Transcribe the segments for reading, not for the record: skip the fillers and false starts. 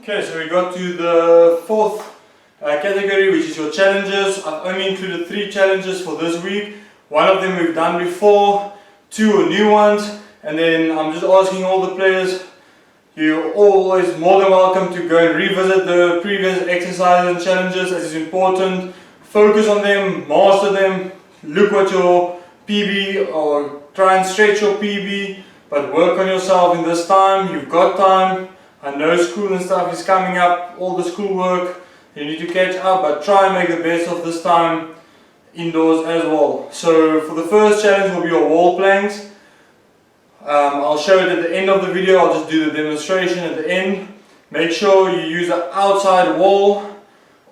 Okay, so we got to the fourth category, which is your challenges. I've only included 3 challenges for this week. One of them we've done before, 2 are new ones, and then I'm just asking all the players, you're always more than welcome to go and revisit the previous exercises and challenges, as is important. Focus on them, master them, look what your PB, or try and stretch your PB, but work on yourself in this time. You've got time. I know school and stuff is coming up, all the school work, you need to catch up, but try and make the best of this time indoors as well. So for the first challenge will be your wall planks. I'll show it at the end of the video. I'll just do the demonstration at the end. Make sure you use an outside wall,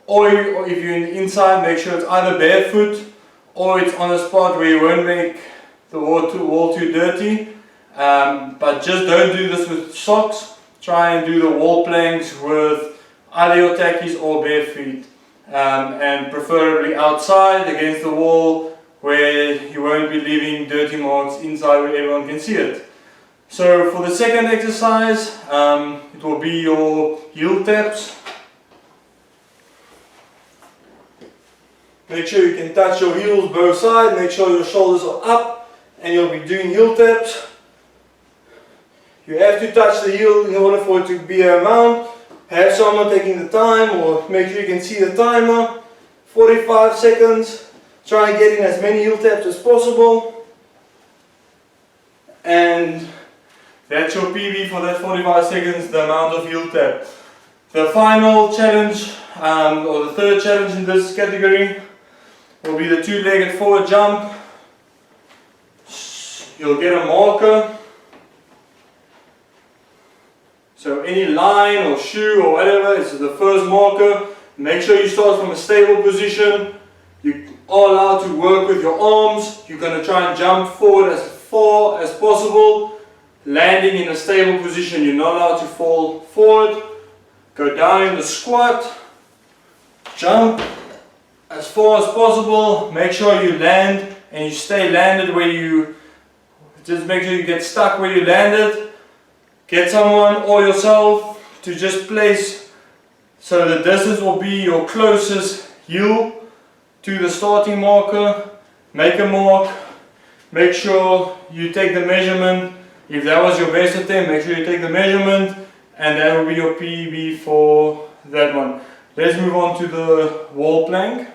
or if you're inside, make sure it's either barefoot or it's on a spot where you won't make the wall too dirty. But just don't do this with socks. Try and do the wall planks with either your tackies or bare feet, and preferably outside against the wall where you won't be leaving dirty marks inside where everyone can see it. So for the second exercise, it will be your heel taps. Make sure you can touch your heels both sides, make sure your shoulders are up, and you'll be doing heel taps. You have to touch the heel in order for it to be a amount. Have someone taking the time, or make sure you can see the timer. 45 seconds. Try and get in as many heel taps as possible. And that's your PB for that 45 seconds, the amount of heel tap. The final challenge, or the third challenge in this category, will be the 2-legged forward jump. You'll get a marker. So any line or shoe or whatever is the first marker. Make sure you start from a stable position. You are allowed to work with your arms. You're going to try and jump forward as far as possible. Landing in a stable position. You're not allowed to fall forward. Go down in the squat. Jump as far as possible. Make sure you land and you stay landed where you, just make sure you get stuck where you landed. Get someone or yourself to just place, so the distance will be your closest heel to the starting marker. Make a mark, make sure you take the measurement. If that was your best attempt, make sure you take the measurement, and that will be your PB for that one. Let's move on to the wall plank.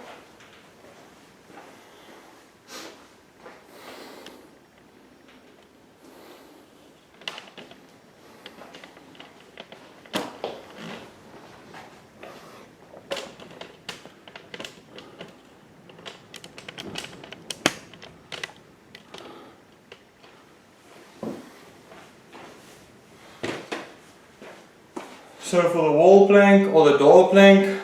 So for the wall plank or the door plank,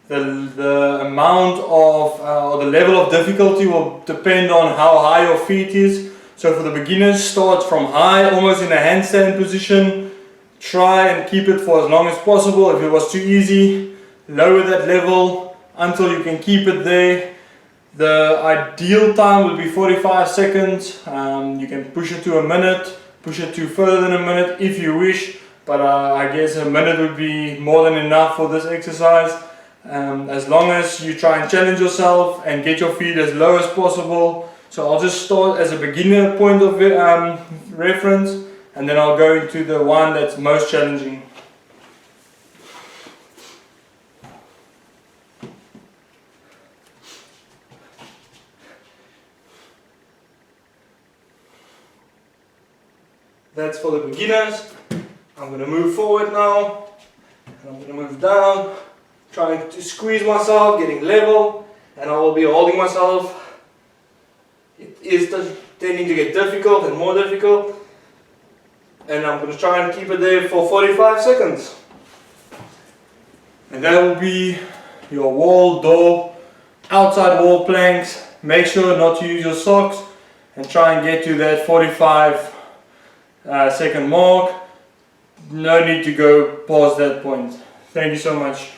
the amount of, or the level of difficulty will depend on how high your feet is. So for the beginners, start from high, almost in a handstand position. Try and keep it for as long as possible. If it was too easy, lower that level until you can keep it there. The ideal time would be 45 seconds. You can push it to a minute, push it to further than a minute if you wish. But I guess a minute would be more than enough for this exercise. As long as you try and challenge yourself and get your feet as low as possible. So I'll just start as a beginner point of reference, and then I'll go into the one that's most challenging. That's for the beginners. I'm going to move forward now, and I'm going to move down, trying to squeeze myself, getting level, and I will be holding myself. It is tending to get difficult and more difficult, and I'm going to try and keep it there for 45 seconds. And that will be your wall, door, outside wall planks. Make sure not to use your socks, and try and get to that 45 second mark. No need to go past that point. Thank you so much.